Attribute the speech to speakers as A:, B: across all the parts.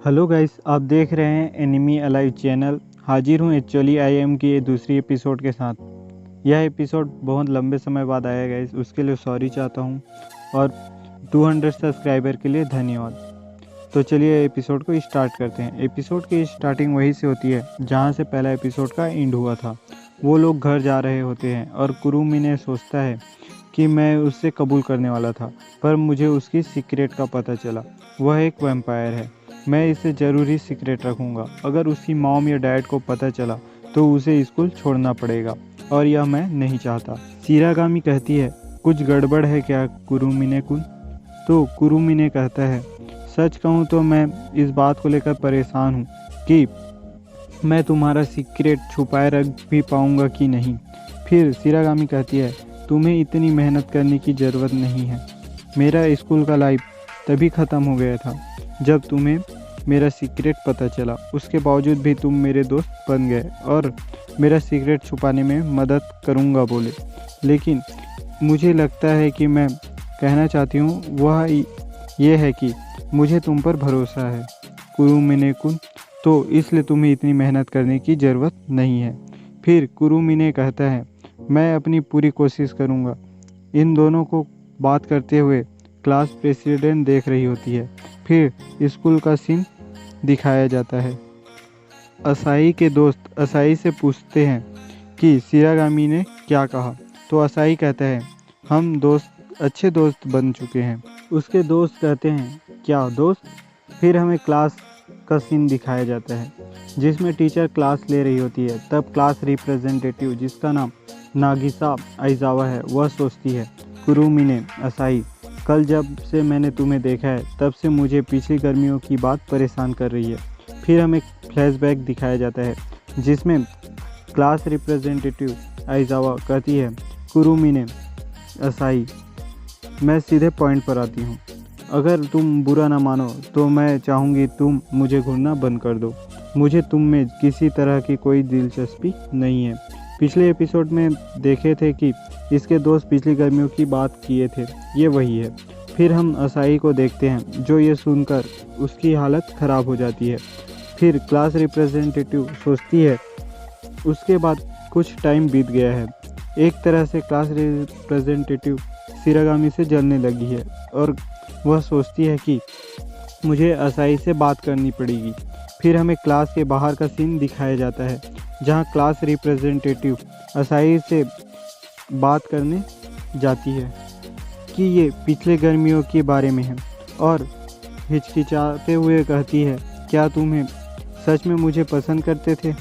A: Hello guys, आप देख रहे हैं एनिमी अलाइव चैनल। हाजिर हूँ एक्चुअली IM की ये दूसरी एपिसोड के साथ। यह एपिसोड बहुत लंबे समय बाद आया गाइस, उसके लिए सॉरी चाहता हूँ और 200 सब्सक्राइबर के लिए धन्यवाद। तो चलिए एपिसोड को स्टार्ट करते हैं। एपिसोड की स्टार्टिंग वहीं से होती है जहाँ से पहला एपिसोड का एंड हुआ था। वो लोग घर जा रहे होते हैं और कुरुमिने सोचता है कि मैं उससे कबूल करने वाला था, पर मुझे उसकी सीक्रेट का पता चला। वह एक वैम्पायर है। मैं इसे ज़रूर ही सीक्रेट रखूँगा। अगर उसकी मॉम या डैड को पता चला तो उसे स्कूल छोड़ना पड़ेगा और यह मैं नहीं चाहता। शिरागामी कहती है, कुछ गड़बड़ है क्या कुरुमिने कुन? तो कुरुमिने कहता है, सच कहूँ तो मैं इस बात को लेकर परेशान हूँ कि मैं तुम्हारा सीक्रेट छुपाए रख भी पाऊँगा कि नहीं। फिर शिरागामी कहती है, तुम्हें इतनी मेहनत करने की ज़रूरत नहीं है। मेरा स्कूल का लाइफ तभी ख़त्म हो गया था जब तुम्हें मेरा सीक्रेट पता चला। उसके बावजूद भी तुम मेरे दोस्त बन गए और मेरा सीक्रेट छुपाने में मदद करूँगा बोले। लेकिन मुझे लगता है कि मैं कहना चाहती हूँ वह ये है कि मुझे तुम पर भरोसा है कुरुमिने कुन, तो इसलिए तुम्हें इतनी मेहनत करने की ज़रूरत नहीं है। फिर कुरुमिने कहता है, मैं अपनी पूरी कोशिश करूँगा। इन दोनों को बात करते हुए क्लास प्रेसिडेंट देख रही होती है। फिर स्कूल का सीन दिखाया जाता है। असाई के दोस्त असाई से पूछते हैं कि शिरागामी ने क्या कहा। तो असाई कहता है, हम अच्छे दोस्त बन चुके हैं। उसके दोस्त कहते हैं, क्या दोस्त? फिर हमें क्लास का सीन दिखाया जाता है जिसमें टीचर क्लास ले रही होती है। तब क्लास रिप्रेजेंटेटिव, जिसका नाम नागिसा आइजावा है, वह सोचती है, कुरुमिने असाई, कल जब से मैंने तुम्हें देखा है तब से मुझे पिछली गर्मियों की बात परेशान कर रही है। फिर हमें फ्लैशबैक दिखाया जाता है जिसमें क्लास रिप्रेजेंटेटिव आइजावा कहती है, कुरुमिने असाई, मैं सीधे पॉइंट पर आती हूँ। अगर तुम बुरा ना मानो तो मैं चाहूँगी तुम मुझे घूरना बंद कर दो। मुझे तुम में किसी तरह की कोई दिलचस्पी नहीं है। पिछले एपिसोड में देखे थे कि इसके दोस्त पिछली गर्मियों की बात किए थे, ये वही है। फिर हम असाई को देखते हैं जो ये सुनकर उसकी हालत ख़राब हो जाती है। फिर क्लास रिप्रेजेंटेटिव सोचती है। उसके बाद कुछ टाइम बीत गया है। एक तरह से क्लास रिप्रेजेंटेटिव शिरागामी से जलने लगी है और वह सोचती है कि मुझे असाई से बात करनी पड़ेगी। फिर हमें क्लास के बाहर का सीन दिखाया जाता है जहां क्लास रिप्रेजेंटेटिव असाई से बात करने जाती है कि ये पिछले गर्मियों के बारे में है और हिचकिचाते हुए कहती है, क्या तुम्हें सच में मुझे पसंद करते थे?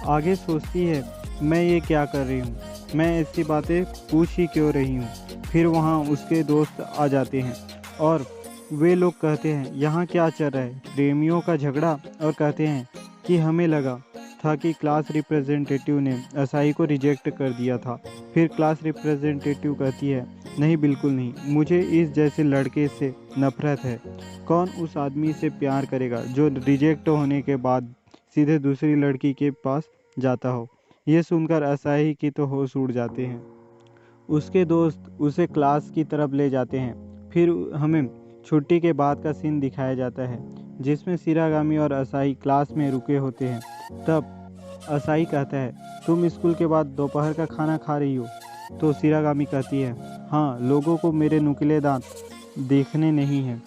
A: आगे सोचती है, मैं ये क्या कर रही हूँ, मैं ऐसी बातें पूछ ही क्यों रही हूँ। फिर वहाँ उसके दोस्त आ जाते हैं और वे लोग कहते हैं, यहाँ क्या चल रहा है, प्रेमियों का झगड़ा? और कहते हैं कि हमें लगा था कि क्लास रिप्रेजेंटेटिव ने असाई को रिजेक्ट कर दिया था। फिर क्लास रिप्रेजेंटेटिव कहती है, नहीं बिल्कुल नहीं, मुझे इस जैसे लड़के से नफरत है। कौन उस आदमी से प्यार करेगा जो रिजेक्ट होने के बाद सीधे दूसरी लड़की के पास जाता हो। ये सुनकर असाई की तो होश उड़ जाते हैं। उसके दोस्त उसे क्लास की तरफ ले जाते हैं। फिर हमें छुट्टी के बाद का सीन दिखाया जाता है जिसमें शिरागामी और असाई क्लास में रुके होते हैं। तब असाई कहता है, तुम स्कूल के बाद दोपहर का खाना खा रही हो? तो शिरागामी कहती है, हाँ, लोगों को मेरे नुकीले दांत देखने नहीं है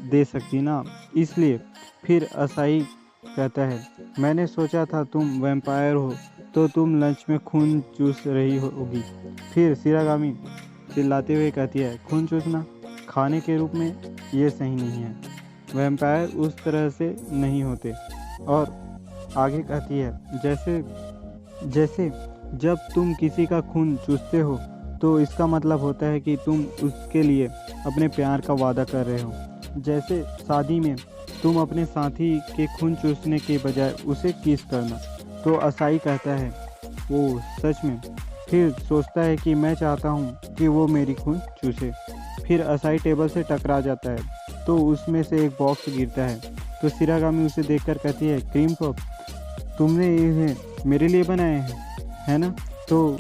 A: दे सकती ना, इसलिए। फिर असाई कहता है, मैंने सोचा था तुम वैम्पायर हो तो तुम लंच में खून चूस रही होगी। फिर शिरागामी चिल्लाते हुए कहती है, खून चूसना खाने के रूप में ये सही नहीं है, वैम्पायर उस तरह से नहीं होते। और आगे कहती है, जैसे जब तुम किसी का खून चूसते हो तो इसका मतलब होता है कि तुम उसके लिए अपने प्यार का वादा कर रहे हो। जैसे शादी में तुम अपने साथी के खून चूसने के बजाय उसे किस करना। तो असाई कहता है, ओ सच में? फिर सोचता है कि मैं चाहता हूँ कि वो मेरी खून चूसे। फिर असाई टेबल से टकरा जाता है तो उसमें से एक बॉक्स गिरता है। तो शिरागामी उसे देखकर कहती है, क्रीम पफ, तुमने इन्हें मेरे लिए बनाए हैं, है ना? तो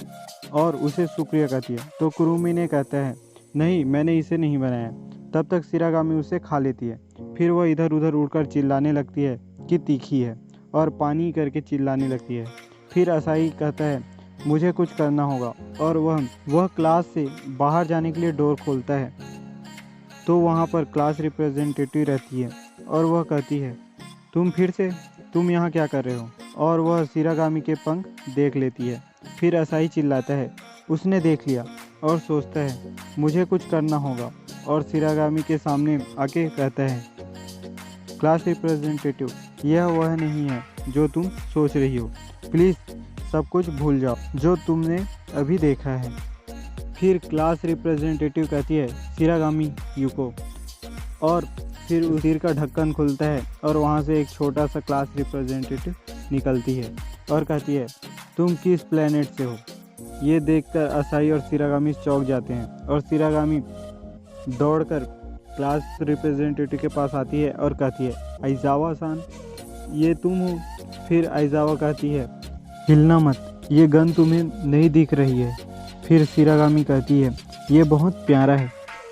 A: और उसे शुक्रिया कहती है। तो कुरुमिने कहता है, नहीं, मैंने इसे नहीं बनाया। तब तक शिरागामी उसे खा लेती है। फिर वह इधर उधर उड़कर चिल्लाने लगती है कि तीखी है और पानी करके चिल्लाने लगती है। फिर असाई कहता है मुझे कुछ करना होगा और वह क्लास से बाहर जाने के लिए डोर खोलता है। तो वहाँ पर क्लास रिप्रेजेंटेटिव रहती है और वह कहती है तुम यहाँ क्या कर रहे हो? और वह शिरागामी के पंख देख लेती है। फिर असाई चिल्लाता है उसने देख लिया और सोचता है मुझे कुछ करना होगा और शिरागामी के सामने आके कहता है क्लास रिप्रेजेंटेटिव, यह वह नहीं है जो तुम सोच रही हो। प्लीज़ सब कुछ भूल जाओ जो तुमने अभी देखा है। फिर क्लास रिप्रेजेंटेटिव कहती है शिरागामी युको, और फिर उस सिर का ढक्कन खुलता है और वहाँ से एक छोटा सा क्लास रिप्रेजेंटेटिव निकलती है और कहती है तुम किस प्लेनेट से हो? ये देखकर असाई और शिरागामी चौंक जाते हैं और शिरागामी दौड़कर क्लास रिप्रेजेंटेटिव के पास आती है और कहती है आइजावा-सान, ये तुम हो? फिर आइजावा कहती है हिलना मत, ये गन तुम्हें नहीं दिख रही है। फिर शिरागामी कहती है ये बहुत प्यारा है।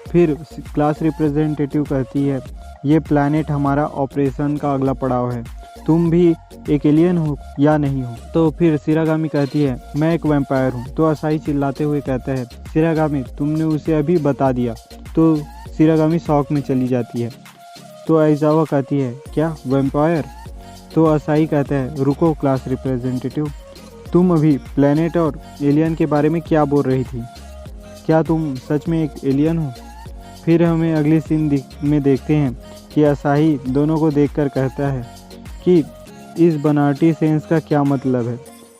A: फिर क्लास रिप्रेजेंटेटिव कहती है ये प्लैनेट हमारा ऑपरेशन का अगला पड़ाव है, तुम भी एक एलियन हो या नहीं हो? तो फिर शिरागामी कहती है मैं एक वैम्पायर हूँ। तो असाई चिल्लाते हुए कहता है शिरागामी तुमने उसे अभी बता दिया। तो शिरागामी शौक में चली जाती है। तो आइजावा कहती है क्या वैम्पायर? तो असाई कहता है रुको क्लास रिप्रेजेंटेटिव, तुम अभी प्लैनेट और एलियन के बारे में क्या बोल रही थी? क्या तुम सच में एक एलियन हो? फिर हमें अगली सीन में देखते हैं कि असाही दोनों को देखकर कहता है कि इस बनावटी सेंस का क्या मतलब है,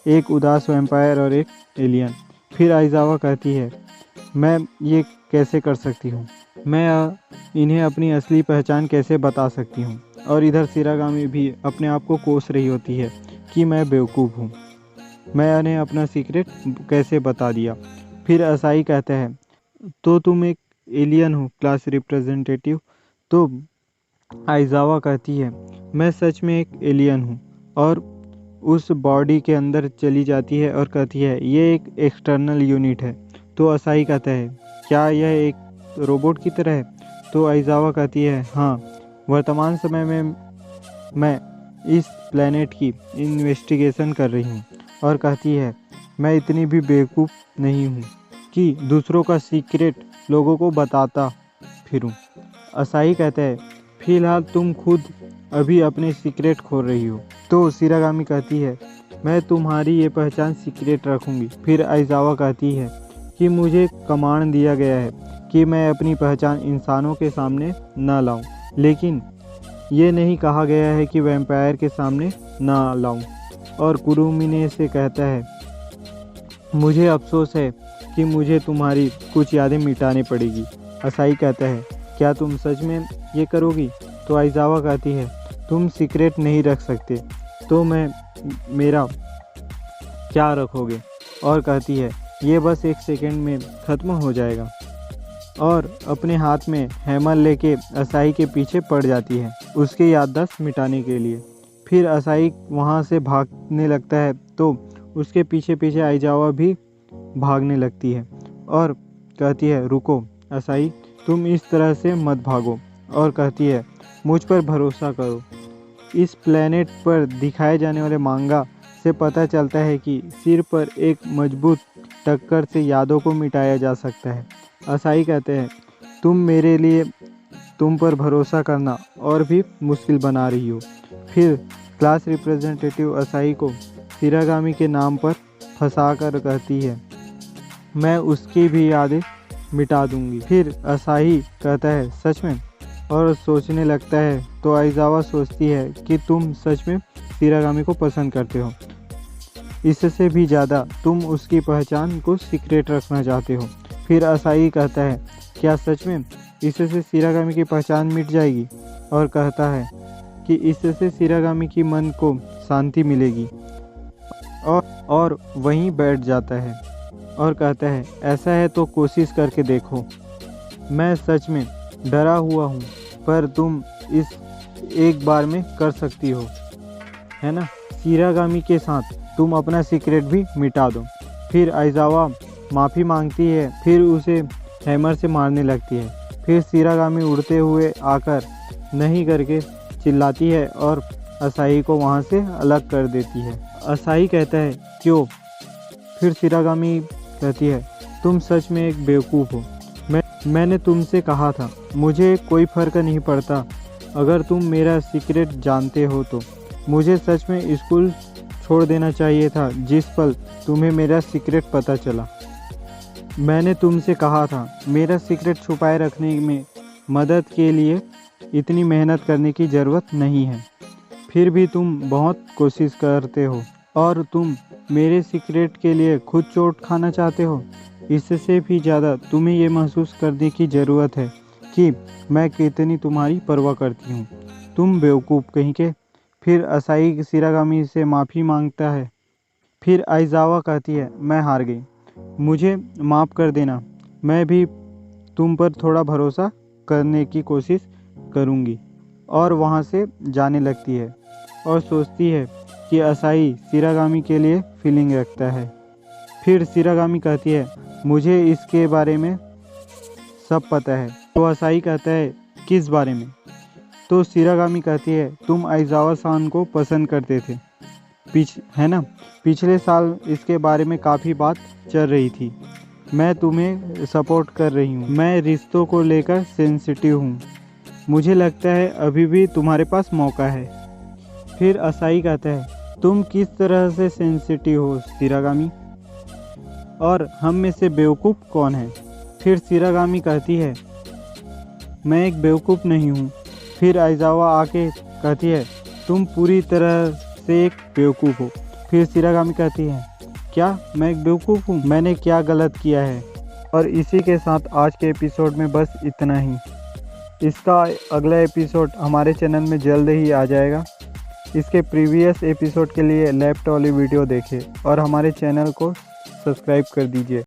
A: एक उदास वैम्पायर और एक एलियन। फिर आइजावा कहती है मैं ये कैसे कर सकती हूँ, मैं इन्हें अपनी असली पहचान कैसे बता सकती हूँ? और इधर शिरागामी भी अपने आप को कोस रही होती है कि मैं बेवकूफ़ हूँ, मैंने अपना सीक्रेट कैसे बता दिया। फिर असाई कहता है तो तुम एक एलियन हो क्लास रिप्रेजेंटेटिव? तो आइजावा कहती है मैं सच में एक एलियन हूँ, और उस बॉडी के अंदर चली जाती है और कहती है ये एक एक्सटर्नल यूनिट है। तो असाई कहता है क्या यह एक रोबोट की तरह है? तो आइजावा कहती है हाँ, वर्तमान समय में मैं इस प्लेनेट की इन्वेस्टिगेशन कर रही हूँ। और कहती है मैं इतनी भी बेवकूफ़ नहीं हूँ कि दूसरों का सीक्रेट लोगों को बताता फिरूँ। असाई कहता है फिलहाल तुम खुद अभी अपने सीक्रेट खोल रही हो। तो शिरागामी कहती है मैं तुम्हारी ये पहचान सीक्रेट रखूँगी। फिर आइजावा कहती है कि मुझे कमांड दिया गया है कि मैं अपनी पहचान इंसानों के सामने न लाऊं, लेकिन ये नहीं कहा गया है कि वैम्पायर के सामने न लाऊं। और कुरुमिने से कहता है मुझे अफसोस है कि मुझे तुम्हारी कुछ यादें मिटानी पड़ेगी। असाई कहता है क्या तुम सच में ये करोगी? तो आइजावा कहती है तुम सीक्रेट नहीं रख सकते तो मेरा क्या रखोगे? और कहती है ये बस एक सेकंड में ख़त्म हो जाएगा, और अपने हाथ में हैमर लेके असाई के पीछे पड़ जाती है उसके याददाश्त मिटाने के लिए। फिर असाई वहाँ से भागने लगता है तो उसके पीछे पीछे आइजावा भी भागने लगती है और कहती है रुको असाई, तुम इस तरह से मत भागो। और कहती है मुझ पर भरोसा करो, इस प्लेनेट पर दिखाए जाने वाले मांगा से पता चलता है कि सिर पर एक मजबूत टक्कर से यादों को मिटाया जा सकता है। असाई कहते हैं तुम मेरे लिए तुम पर भरोसा करना और भी मुश्किल बना रही हो। फिर क्लास रिप्रेजेंटेटिव असाई को शिरागामी के नाम पर फंसा कर कहती है मैं उसकी भी यादें मिटा दूंगी। फिर असाई कहता है सच में? और सोचने लगता है तो आइजावा सोचती है कि तुम सच में शिरागामी को पसंद करते हो, इससे भी ज़्यादा तुम उसकी पहचान को सीक्रेट रखना चाहते हो। फिर असाई कहता है क्या सच में इससे शिरागामी की पहचान मिट जाएगी? और कहता है कि इससे शिरागामी की मन को शांति मिलेगी, और वहीं बैठ जाता है और कहता है ऐसा है तो कोशिश करके देखो, मैं सच में डरा हुआ हूँ पर तुम इस एक बार में कर सकती हो, है ना? शिरागामी के साथ तुम अपना सीक्रेट भी मिटा दो। फिर आइजावा माफ़ी मांगती है, फिर उसे हैमर से मारने लगती है। फिर शिरागामी उड़ते हुए आकर नहीं करके चिल्लाती है और असाही को वहाँ से अलग कर देती है। असाही कहता है क्यों? फिर शिरागामी कहती है तुम सच में एक बेवकूफ़ हो। मैंने तुमसे कहा था मुझे कोई फ़र्क नहीं पड़ता अगर तुम मेरा सीक्रेट जानते हो तो। मुझे सच में स्कूल छोड़ देना चाहिए था जिस पल तुम्हें मेरा सीक्रेट पता चला। मैंने तुमसे कहा था मेरा सीक्रेट छुपाए रखने में मदद के लिए इतनी मेहनत करने की ज़रूरत नहीं है। फिर भी तुम बहुत कोशिश करते हो और तुम मेरे सीक्रेट के लिए खुद चोट खाना चाहते हो। इससे भी ज़्यादा तुम्हें ये महसूस करने की ज़रूरत है कि मैं कितनी तुम्हारी परवाह करती हूँ। तुम बेवकूफ़ कहीं के। फिर असाही शिरागामी से माफ़ी मांगता है। फिर आइज़ावा कहती है मैं हार गई, मुझे माफ़ कर देना। मैं भी तुम पर थोड़ा भरोसा करने की कोशिश करूँगी। और वहाँ से जाने लगती है और सोचती है कि असाही शिरागामी के लिए फीलिंग रखता है। फिर शिरागामी कहती है मुझे इसके बारे में सब पता है। तो असाही कहता है किस बारे में? तो शिरागामी कहती है तुम आइज़ावा सान को पसंद करते थे, है ना? पिछले साल इसके बारे में काफ़ी बात चल रही थी। मैं तुम्हें सपोर्ट कर रही हूँ। मैं रिश्तों को लेकर सेंसिटिव हूँ। मुझे लगता है अभी भी तुम्हारे पास मौका है। फिर असाही कहता है तुम किस तरह से सेंसिटिव हो शिरागामी? और हम में से बेवकूफ़ कौन है? फिर शिरागामी कहती है मैं एक बेवकूफ़ नहीं हूँ। फिर आइज़ावा आके कहती है तुम पूरी तरह से एक बेवकूफ़ हो। फिर शिरागामी कहती है क्या मैं एक बेवकूफ़ हूँ? मैंने क्या गलत किया है? और इसी के साथ आज के एपिसोड में बस इतना ही। इसका अगला एपिसोड हमारे चैनल में जल्द ही आ जाएगा। इसके प्रीवियस एपिसोड के लिए लेफ्ट वाली वीडियो देखें और हमारे चैनल को सब्सक्राइब कर दीजिए।